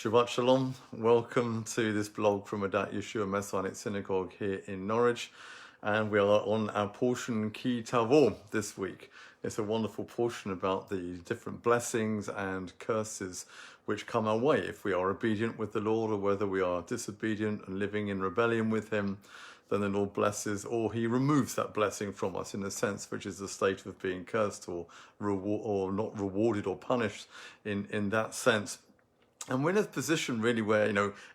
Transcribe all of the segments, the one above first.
Shabbat Shalom. Welcome to this blog from Adat Yeshua Messianic Synagogue here in Norwich. And we are on our portion Ki Tavo this week. It's a wonderful portion about the different blessings and curses which come our way if we are obedient with the Lord, or whether we are disobedient and living in rebellion with him. Then the Lord blesses, or he removes that blessing from us, in a sense which is the state of being cursed or not rewarded or punished in that sense. And we're in a position really where,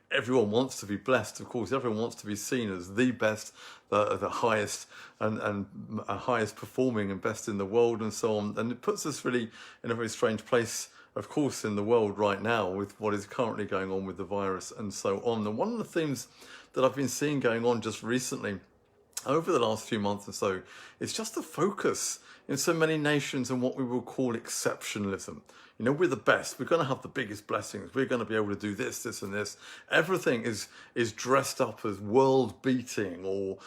everyone wants to be blessed. Of course, everyone wants to be seen as the best, the highest and highest performing and best in the world and so on. And it puts us really in a very strange place, of course, in the world right now with what is currently going on with the virus and so on. And one of the themes that I've been seeing going on just recently over the last few months or so, it's just the focus in so many nations on what we will call exceptionalism. We're the best. We're going to have the biggest blessings. We're going to be able to do this, this, and this. Everything is dressed up as world-beating or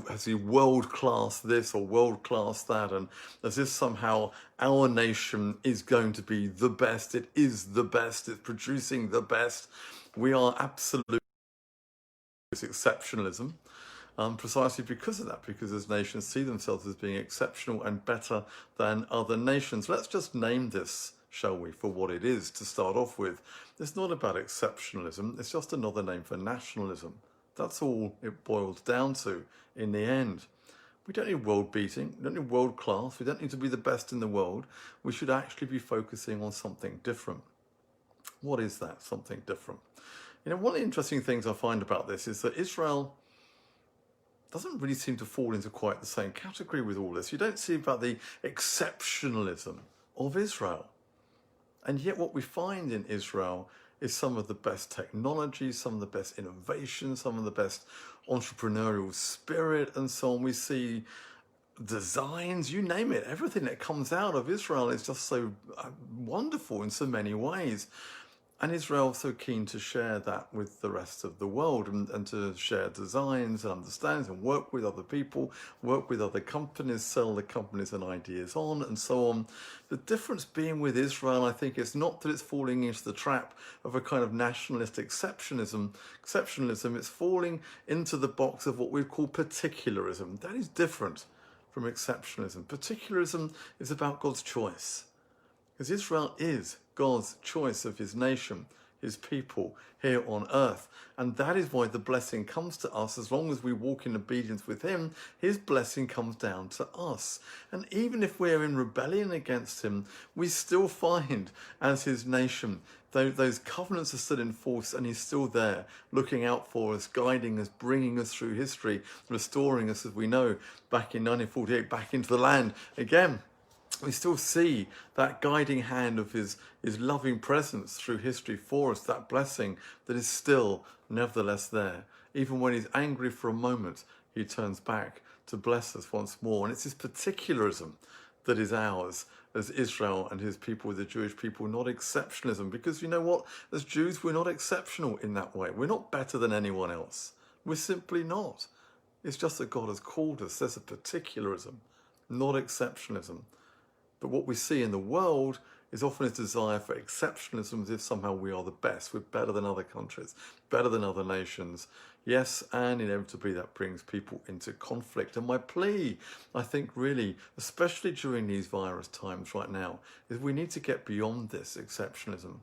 as a world-class this or world-class that, and as if somehow our nation is going to be the best. It is the best. It's producing the best. We are absolutely exceptionalism. Precisely because of that, because as nations see themselves as being exceptional and better than other nations. Let's just name this, shall we, for what it is to start off with. It's not about exceptionalism, it's just another name for nationalism. That's all it boils down to in the end. We don't need world beating, we don't need world class, we don't need to be the best in the world. We should actually be focusing on something different. What is that something different? One of the interesting things I find about this is that Israel doesn't really seem to fall into quite the same category with all this. You don't see about the exceptionalism of Israel. And yet what we find in Israel is some of the best technology, some of the best innovation, some of the best entrepreneurial spirit and so on. We see designs, you name it, everything that comes out of Israel is just so wonderful in so many ways. And Israel is so keen to share that with the rest of the world and to share designs and understandings and work with other people, work with other companies, sell the companies and ideas on and so on. The difference being with Israel, I think, is not that it's falling into the trap of a kind of nationalist exceptionalism. It's falling into the box of what we call particularism. That is different from exceptionalism. Particularism is about God's choice. Because Israel is God's choice of his nation, his people here on earth. And that is why the blessing comes to us. As long as we walk in obedience with him, his blessing comes down to us. And even if we're in rebellion against him, we still find, as his nation, those covenants are still in force, and he's still there, looking out for us, guiding us, bringing us through history, restoring us, as we know, back in 1948, back into the land again. We still see that guiding hand of his loving presence through history for us, that blessing that is still nevertheless there. Even when he's angry for a moment, he turns back to bless us once more. And it's this particularism that is ours as Israel and his people, the Jewish people, not exceptionalism. Because you know what? As Jews, we're not exceptional in that way. We're not better than anyone else. We're simply not. It's just that God has called us. There's a particularism, not exceptionalism. But what we see in the world is often a desire for exceptionalism, as if somehow we are the best, we're better than other countries, better than other nations. Yes, and inevitably that brings people into conflict. And my plea, I think really, especially during these virus times right now, is we need to get beyond this exceptionalism.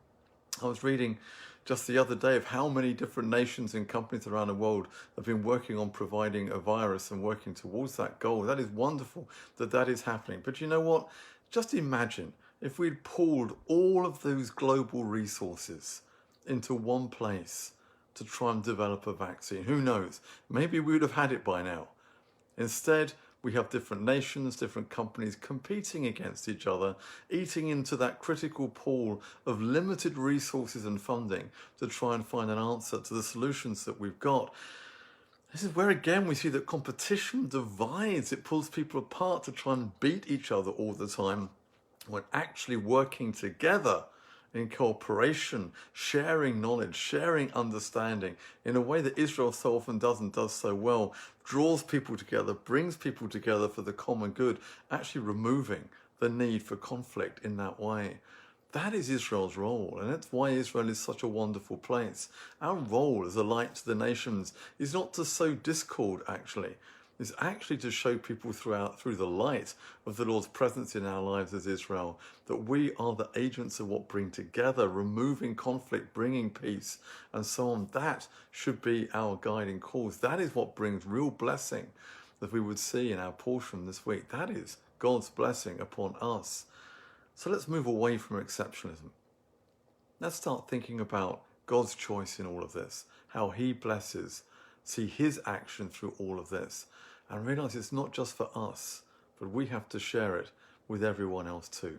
I was reading just the other day of how many different nations and companies around the world have been working on providing a virus and working towards that goal. That is wonderful that is happening. But you know what? Just imagine if we'd pooled all of those global resources into one place to try and develop a vaccine. Who knows? Maybe we would have had it by now. Instead, we have different nations, different companies competing against each other, eating into that critical pool of limited resources and funding to try and find an answer to the solutions that we've got. This is where, again, we see that competition divides. It pulls people apart to try and beat each other all the time, when actually working together in cooperation, sharing knowledge, sharing understanding in a way that Israel so often does so well, draws people together, brings people together for the common good, actually removing the need for conflict in that way. That is Israel's role, and that's why Israel is such a wonderful place. Our role as a light to the nations is not to sow discord, actually. It's actually to show people through the light of the Lord's presence in our lives as Israel, that we are the agents of what bring together, removing conflict, bringing peace, and so on. That should be our guiding cause. That is what brings real blessing that we would see in our portion this week. That is God's blessing upon us. So let's move away from exceptionalism. Let's start thinking about God's choice in all of this, how he blesses, see his action through all of this, and realize it's not just for us, but we have to share it with everyone else too.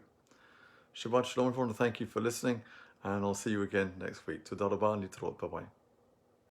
Shabbat Shalom, everyone. Thank you for listening, and I'll see you again next week. Toda rabah, litrot. Bye-bye.